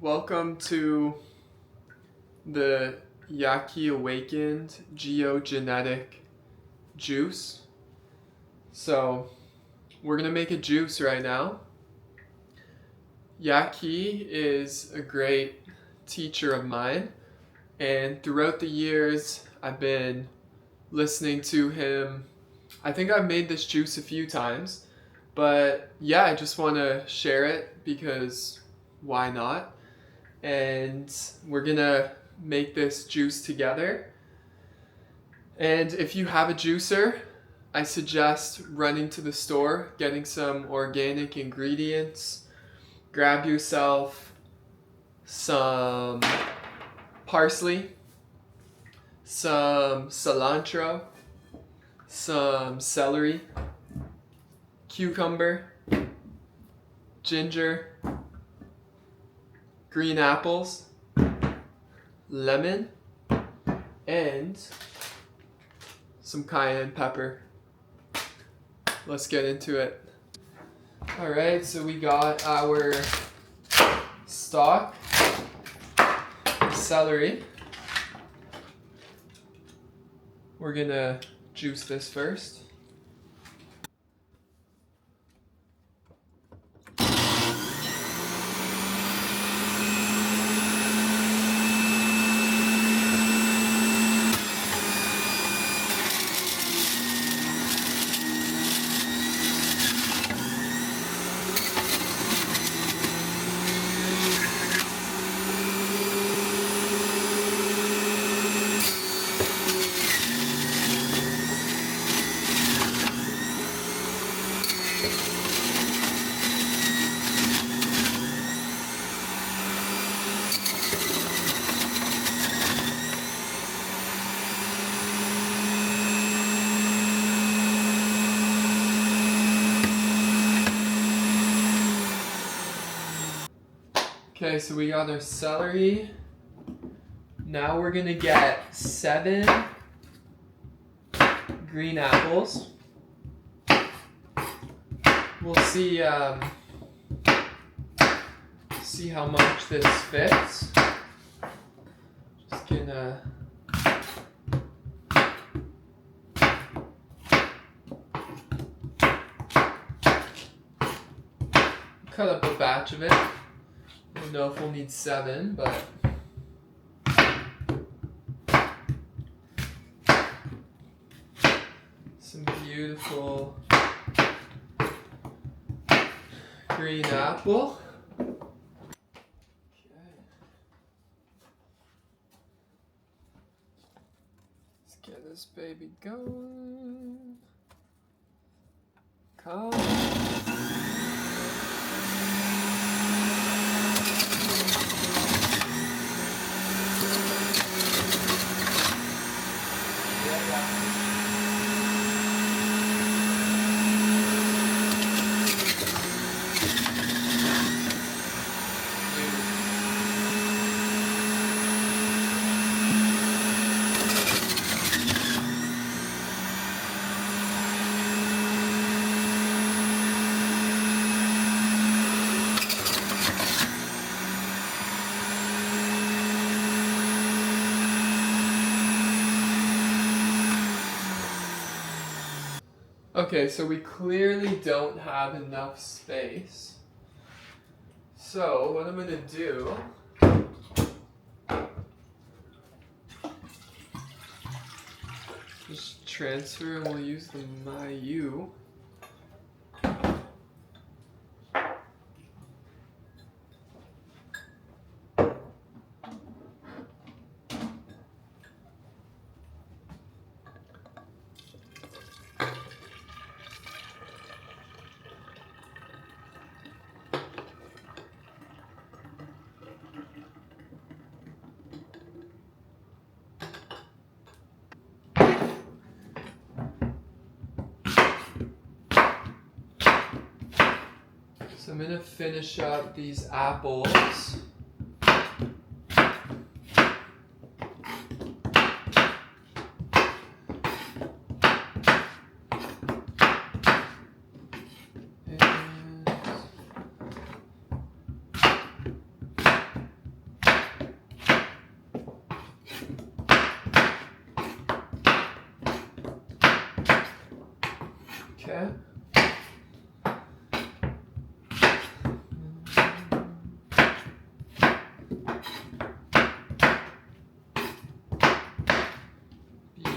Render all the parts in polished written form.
Welcome to the Yahki Awakened Geogenetic Juice. So, we're going to make a juice right now. Yahki is a great teacher of mine, and throughout the years, I've been listening to him. I think I've made this juice a few times, but yeah, I just want to share it because why not? And we're gonna make this juice together. And if you have a juicer, I suggest running to the store, getting some organic ingredients. Grab yourself some parsley, some cilantro, some celery, cucumber, ginger, green apples, lemon, and some cayenne pepper. Let's get into it. Alright, so we got our stock, celery. We're gonna juice this first. Okay, so we got our celery. Now we're gonna get 7 green apples. We'll see how much this fits. Just gonna cut up a batch of it. I don't know if we'll need 7, but some beautiful green apple. Okay. Let's get this baby going. Come. Okay, so we clearly don't have enough space. So what I'm going to do just transfer, and we'll use the Mayu. So I'm going to finish up these apples. Okay.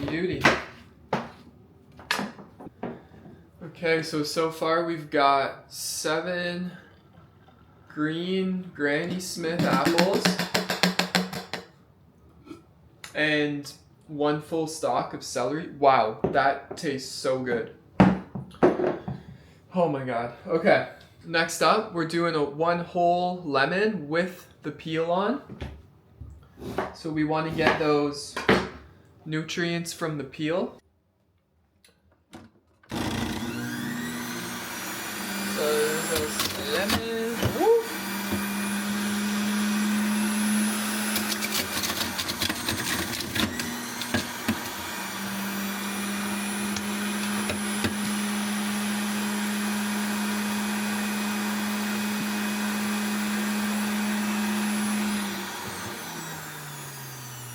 Beauty. Okay, so far we've got 7 green Granny Smith apples and 1 full stalk of celery. Wow, that tastes so good. Oh my god. Okay, next up we're doing a 1 whole lemon with the peel on. So we want to get those nutrients from the peel. So there's lemon. Woo!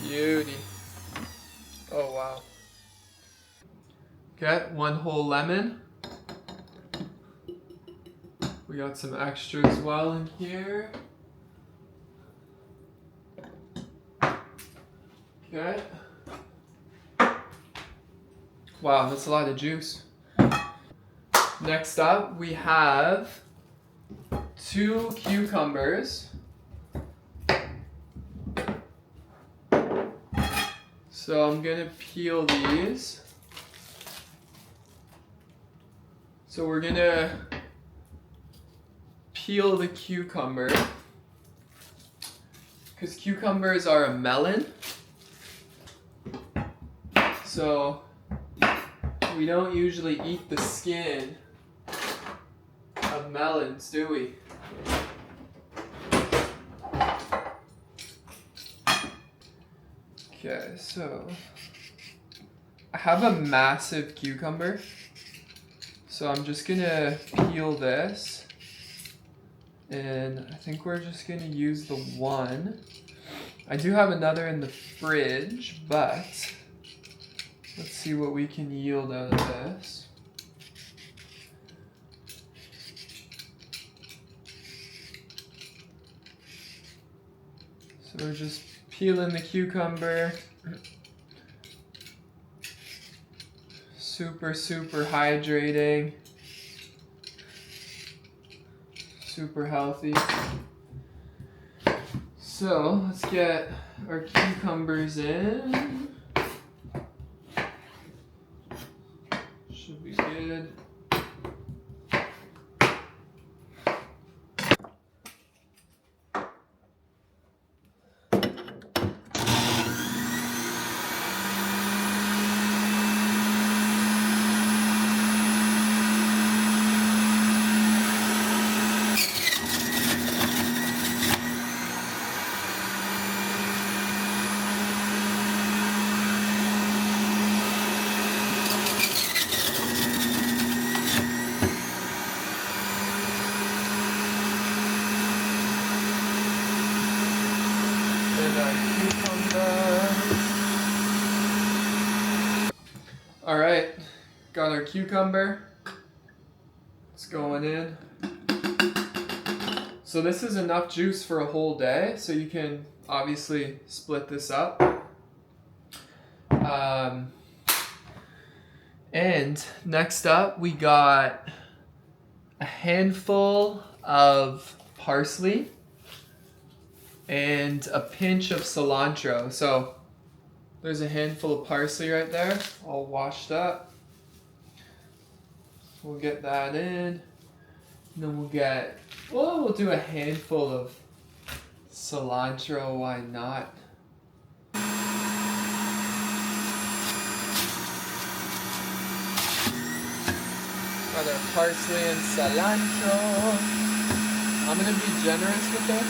Beauty. Oh wow. Okay, 1 whole lemon. We got some extra as well in here. Okay. Wow, that's a lot of juice. Next up, we have 2 cucumbers. So I'm gonna peel these. So we're gonna peel the cucumber, because cucumbers are a melon. So we don't usually eat the skin of melons, do we? Okay, so I have a massive cucumber, so I'm just gonna peel this, and I think we're just gonna use the 1. I do have another in the fridge, but let's see what we can yield out of this. So we're just peeling the cucumber. Super hydrating. Super healthy. So let's get our cucumbers in. Should be good. Alright, got our cucumber. It's going in. So this is enough juice for a whole day, so you can obviously split this up. And next up we got a handful of parsley and a pinch of cilantro. So there's a handful of parsley right there, all washed up. We'll get that in. And then we'll do a handful of cilantro, why not? Got our parsley and cilantro. I'm gonna be generous with this.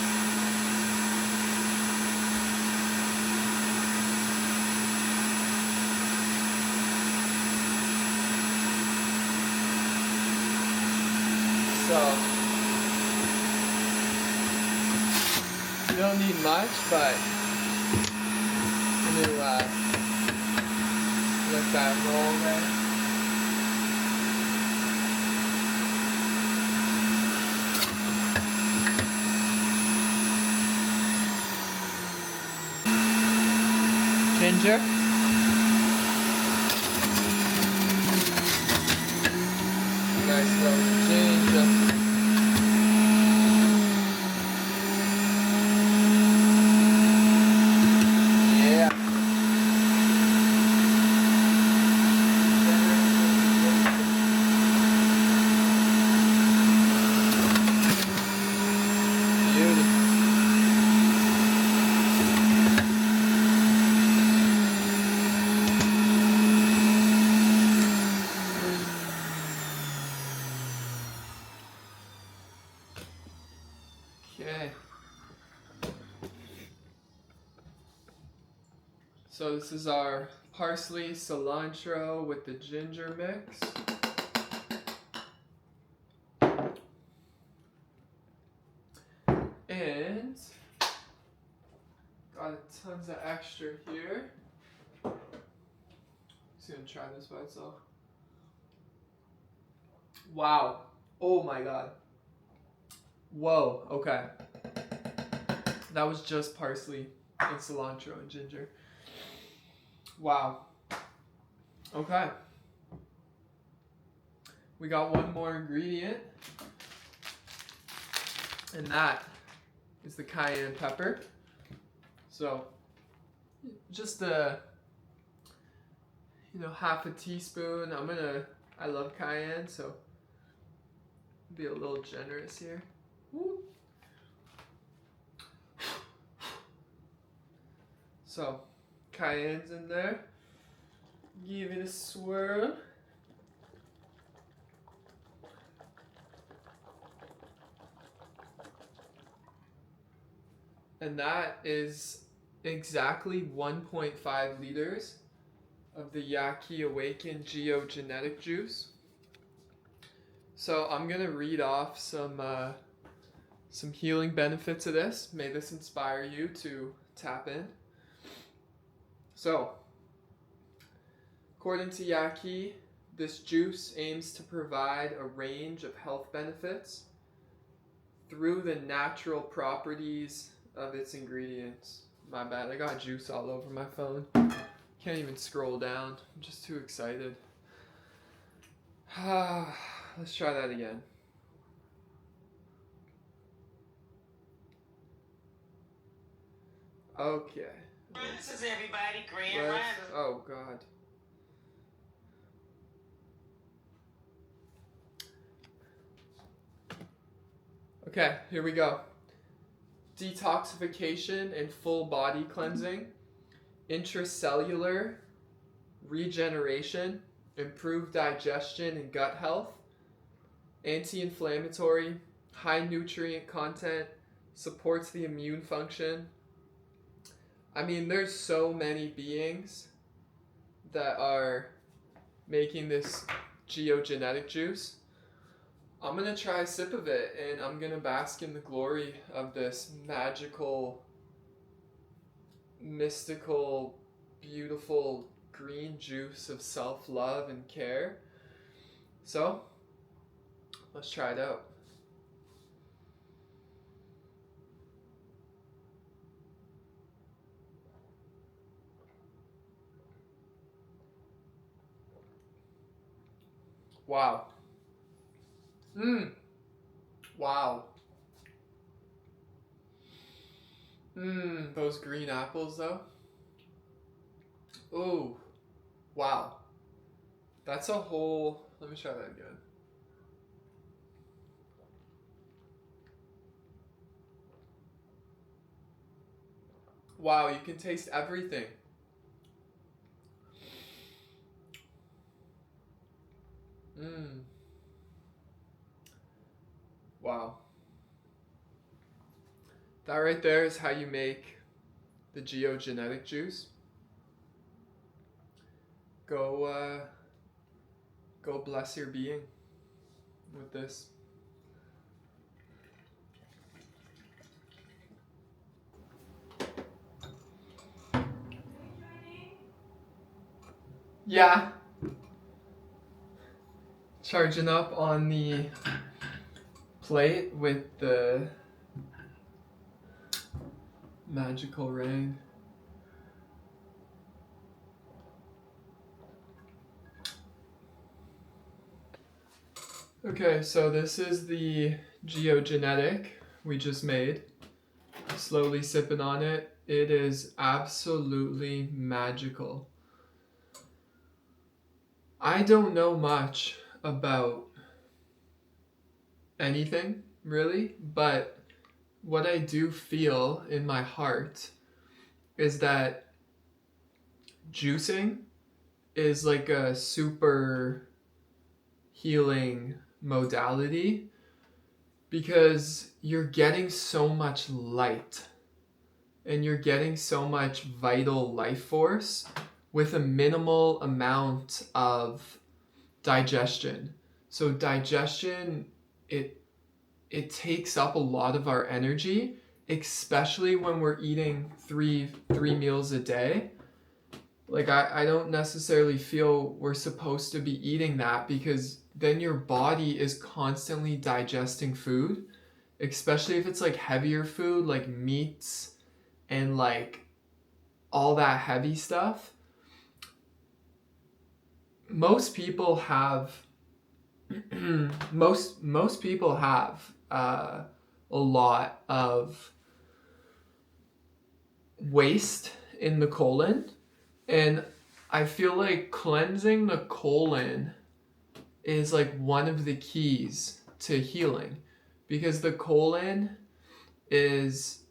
So, you don't need much, but I'm gonna let that roll there. ginger. Nice little ginger. Okay. So this is our parsley, cilantro with the ginger mix. And got tons of extra here. Just gonna try this by itself. Wow. Oh my god. Whoa, okay. That was just parsley and cilantro and ginger. Wow. Okay. We got one more ingredient. And that is the cayenne pepper. So, just half a teaspoon. I love cayenne, so be a little generous here. Woo. So, cayenne's in there. Give it a swirl. And that is exactly 1.5 liters of the Yahki Awakened Geogenetic juice. So I'm gonna read off some healing benefits of this. May this inspire you to tap in. So, according to Yahki, this juice aims to provide a range of health benefits through the natural properties of its ingredients. My bad, I got juice all over my phone. Can't even scroll down. I'm just too excited. Let's try that again. Okay. This is everybody, Grand Rising. Oh God. Okay, here we go. Detoxification and full body cleansing, intracellular regeneration, improved digestion and gut health, anti-inflammatory, high nutrient content, supports the immune function. I mean, there's so many beings that are making this geogenetic juice. I'm gonna try a sip of it and I'm gonna bask in the glory of this magical, mystical, beautiful green juice of self-love and care. So, let's try it out. Wow. Wow. Those green apples though. Ooh. Wow. That's a whole, let me try that again. Wow, you can taste everything. Wow. That right there is how you make the geogenetic juice. Go bless your being with this. Yeah. Charging up on the plate with the magical ring. Okay, so this is the geogenetic we just made. Slowly sipping on it. It is absolutely magical. I don't know much about anything, really, but what I do feel in my heart is that juicing is like a super healing modality because you're getting so much light and you're getting so much vital life force with a minimal amount of digestion. So digestion, it takes up a lot of our energy, especially when we're eating three meals a day. Like I don't necessarily feel we're supposed to be eating that because then your body is constantly digesting food, especially if it's like heavier food like meats and like all that heavy stuff. Most people have most people have a lot of waste in the colon, and I feel like cleansing the colon is like one of the keys to healing, because the colon is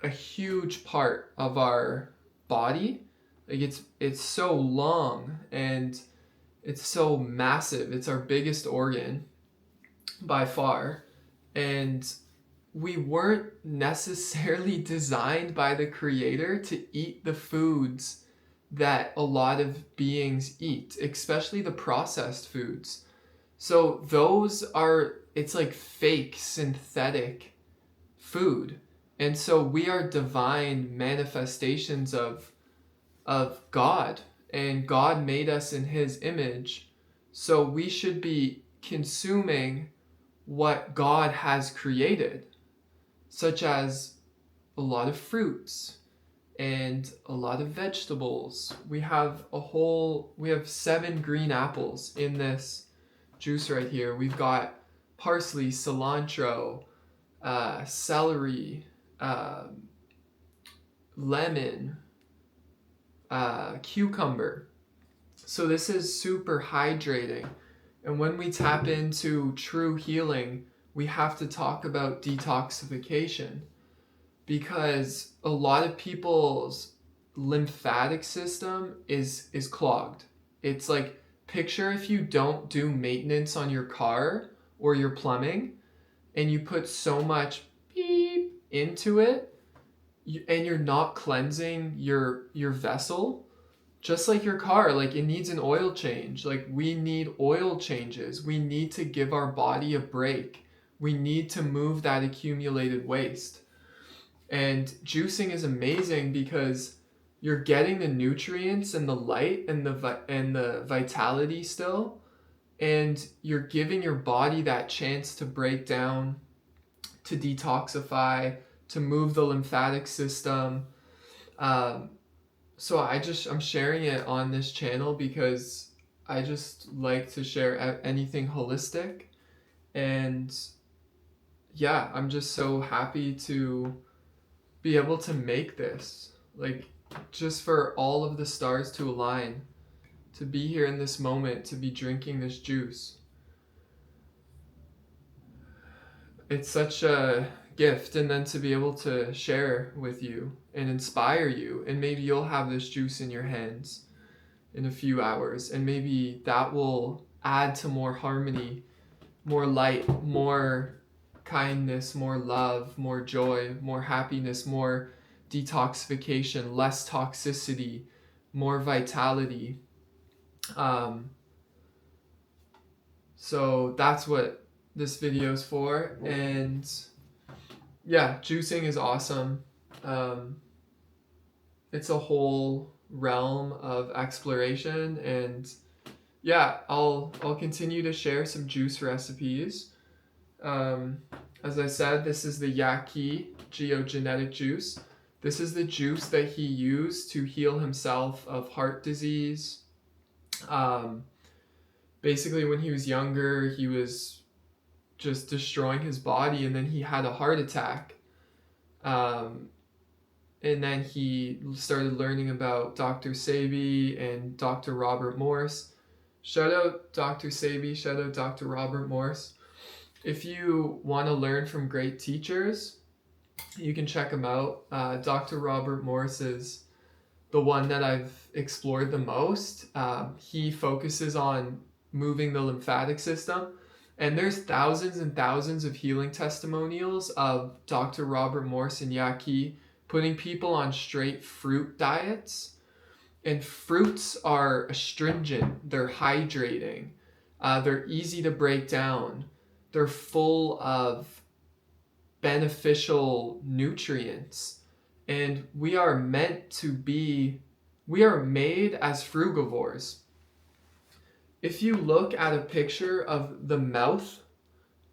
a huge part of our body. Like it's so long and it's so massive. It's our biggest organ by far. And we weren't necessarily designed by the creator to eat the foods that a lot of beings eat, especially the processed foods. So those are, it's like fake synthetic food. And so we are divine manifestations of God, and God made us in his image. So we should be consuming what God has created, such as a lot of fruits and a lot of vegetables. We have 7 green apples in this juice right here. We've got parsley, cilantro, celery, lemon, cucumber. So this is super hydrating. And when we tap into true healing, we have to talk about detoxification, because a lot of people's lymphatic system is clogged. It's like, picture if you don't do maintenance on your car or your plumbing and you put so much beep into it, and you're not cleansing your vessel, just like your car, like it needs an oil change. Like we need oil changes. We need to give our body a break. We need to move that accumulated waste. And juicing is amazing because you're getting the nutrients and the light and the vitality still, and you're giving your body that chance to break down, to detoxify, to move the lymphatic system. So I'm sharing it on this channel because I just like to share anything holistic. And yeah, I'm just so happy to be able to make this. Like, just for all of the stars to align, to be here in this moment, to be drinking this juice. It's such a gift, and then to be able to share with you and inspire you, and maybe you'll have this juice in your hands in a few hours, and maybe that will add to more harmony, more light, more kindness, more love, more joy, more happiness, more detoxification, less toxicity, more vitality. So that's what this video is for. And yeah, juicing is awesome. It's a whole realm of exploration, and yeah, I'll continue to share some juice recipes. As I said, this is the Yahki geogenetic juice. This is the juice that he used to heal himself of heart disease. Basically, when he was younger, he was just destroying his body, and then he had a heart attack. And then he started learning about Dr. Sebi and Dr. Robert Morse. Shout out Dr. Sebi, shout out Dr. Robert Morse. If you want to learn from great teachers, you can check them out. Dr. Robert Morse is the one that I've explored the most. He focuses on moving the lymphatic system. And there's thousands and thousands of healing testimonials of Dr. Robert Morse and Yahki putting people on straight fruit diets. And fruits are astringent, they're hydrating, they're easy to break down, they're full of beneficial nutrients. And we are made as frugivores. If you look at a picture of the mouth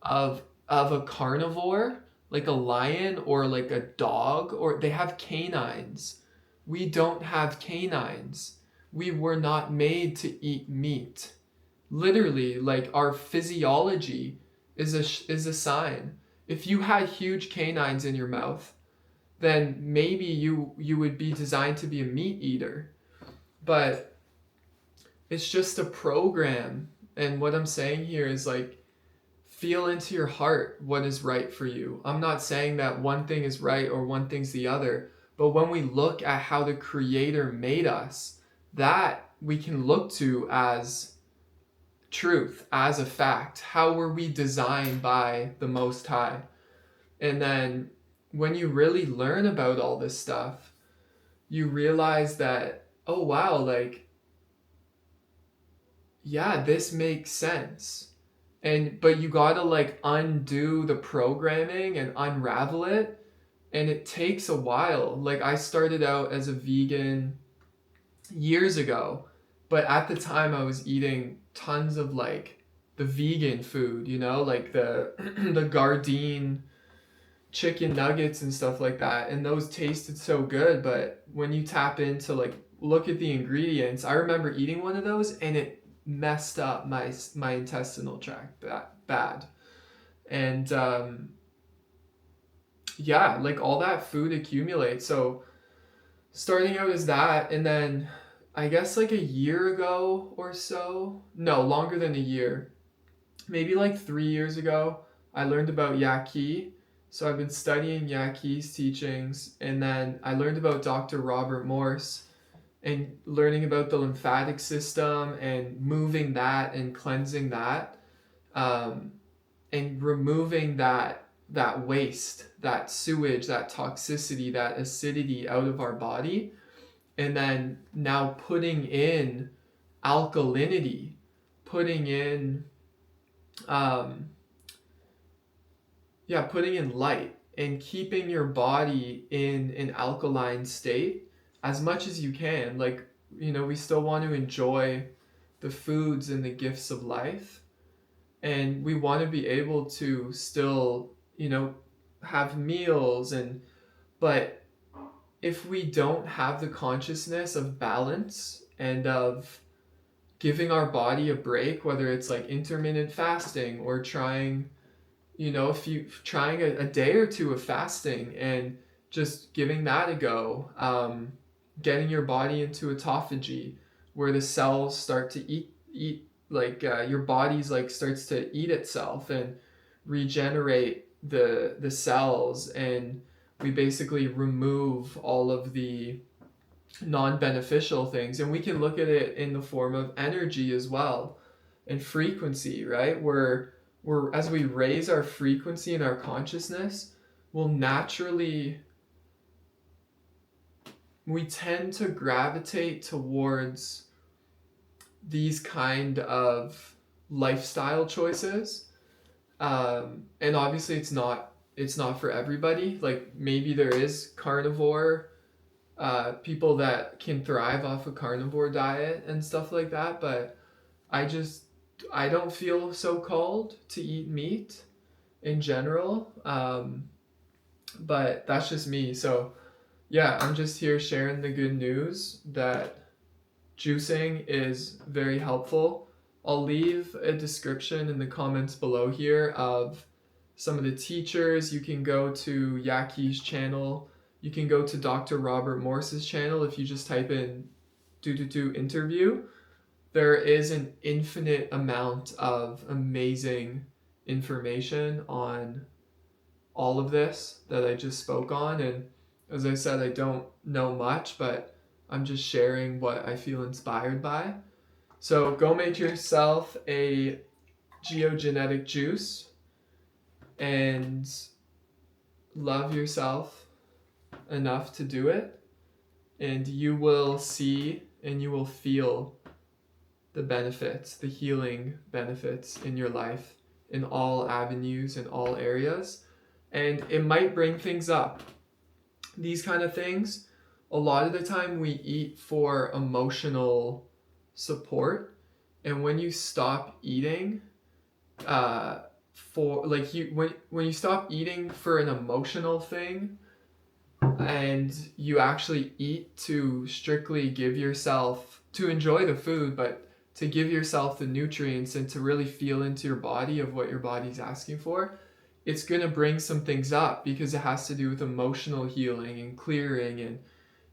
of a carnivore, like a lion or like a dog, or they have canines. We don't have canines. We were not made to eat meat. Literally, like our physiology is a sign. If you had huge canines in your mouth, then maybe you would be designed to be a meat eater. But it's just a program. And what I'm saying here is like, feel into your heart what is right for you. I'm not saying that one thing is right or one thing's the other, but when we look at how the Creator made us, that we can look to as truth, as a fact. How were we designed by the Most High? And then when you really learn about all this stuff, you realize that, oh wow, like, yeah, this makes sense. But you gotta like undo the programming and unravel it, and it takes a while. Like I started out as a vegan years ago, but at the time I was eating tons of like the vegan food, like the the Gardein chicken nuggets and stuff like that, and those tasted so good. But when you tap into like look at the ingredients, I remember eating one of those and it messed up my intestinal tract bad. And yeah, like all that food accumulates. So starting out as that, and then I guess like a year ago or so, no, longer than a year, maybe like 3 years ago, I learned about Yahki. So I've been studying Yahki's teachings, and then I learned about Dr. Robert Morse and learning about the lymphatic system and moving that and cleansing that, and removing that waste, that sewage, that toxicity, that acidity out of our body, and then now putting in alkalinity, putting in putting in light and keeping your body in an alkaline state as much as you can. Like, we still want to enjoy the foods and the gifts of life, and we want to be able to still, have meals, but if we don't have the consciousness of balance and of giving our body a break, whether it's like intermittent fasting or trying, if you trying a day or two of fasting and just giving that a go, getting your body into autophagy, where the cells start to eat like your body's like starts to eat itself and regenerate the cells, and we basically remove all of the non-beneficial things. And we can look at it in the form of energy as well, and frequency, right? We're as we raise our frequency and our consciousness, we tend to gravitate towards these kind of lifestyle choices. And obviously it's not for everybody. Like maybe there is carnivore people that can thrive off a carnivore diet and stuff like that, but I don't feel so called to eat meat in general. But that's just me. So yeah, I'm just here sharing the good news that juicing is very helpful. I'll leave a description in the comments below here of some of the teachers. You can go to Yahki's channel. You can go to Dr.Robert Morse's channel if you just type in interview. There is an infinite amount of amazing information on all of this that I just spoke on. And as I said, I don't know much, but I'm just sharing what I feel inspired by. So go make yourself a geogenetic juice and love yourself enough to do it, and you will see and you will feel the benefits, the healing benefits in your life in all avenues, in all areas. And it might bring things up. These kind of things, a lot of the time we eat for emotional support, and when you stop eating for like when you stop eating for an emotional thing and you actually eat to strictly give yourself, to enjoy the food, but to give yourself the nutrients and to really feel into your body of what your body's asking for, it's going to bring some things up because it has to do with emotional healing and clearing and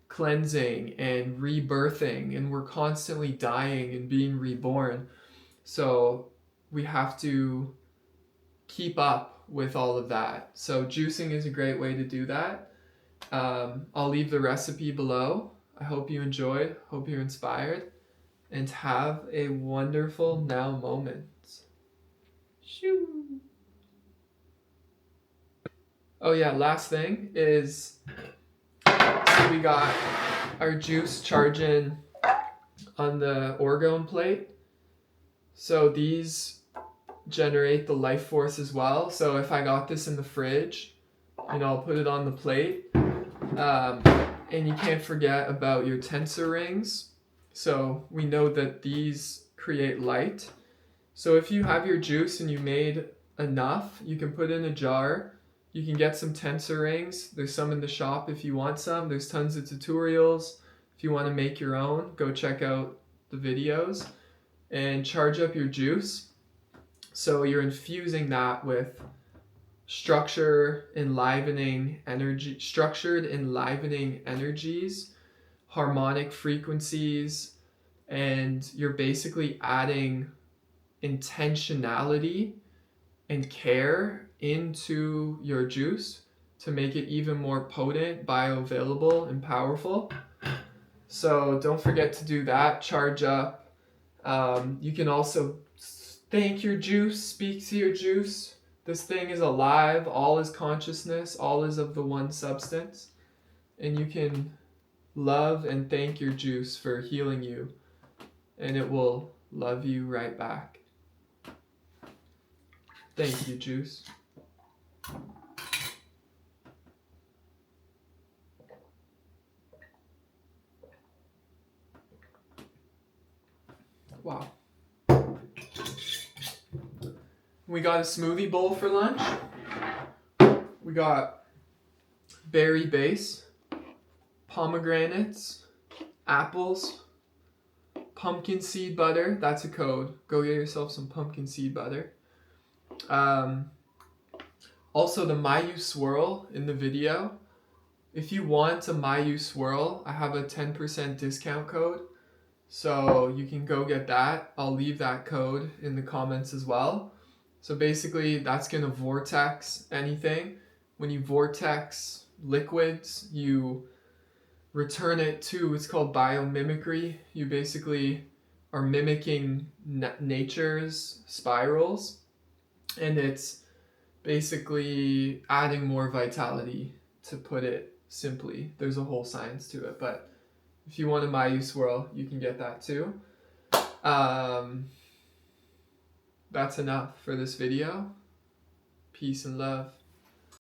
cleansing and rebirthing, and we're constantly dying and being reborn. So we have to keep up with all of that. So juicing is a great way to do that. I'll leave the recipe below. I hope you enjoyed, hope you're inspired, and have a wonderful now moment. Shoo. Oh yeah, last thing is, so we got our juice charging on the orgone plate. So these generate the life force as well. So if I got this in the fridge, I'll put it on the plate. And you can't forget about your tensor rings. So we know that these create light. So if you have your juice and you made enough, you can put in a jar. You can get some tensor rings. There's some in the shop if you want some. There's tons of tutorials. If you want to make your own, go check out the videos and charge up your juice. So you're infusing that with structured enlivening energies, harmonic frequencies, and you're basically adding intentionality and care into your juice to make it even more potent, bioavailable, and powerful. So don't forget to do that. Charge up. You can also thank your juice, speak to your juice. This thing is alive. All is consciousness. All is of the one substance. And you can love and thank your juice for healing you, and it will love you right back. Thank you, juice. Wow. We got a smoothie bowl for lunch. We got berry base, pomegranates, apples, pumpkin seed butter. That's a code. Go get yourself some pumpkin seed butter. Also the Mayu swirl in the video. If you want a Mayu swirl, I have a 10% discount code. So you can go get that. I'll leave that code in the comments as well. So basically that's going to vortex anything. When you vortex liquids, you return it to, it's called biomimicry. You basically are mimicking nature's spirals, and it's basically adding more vitality, to put it simply. There's a whole science to it, but if you want a Mayu swirl, you can get that too. That's enough for this video. Peace and love.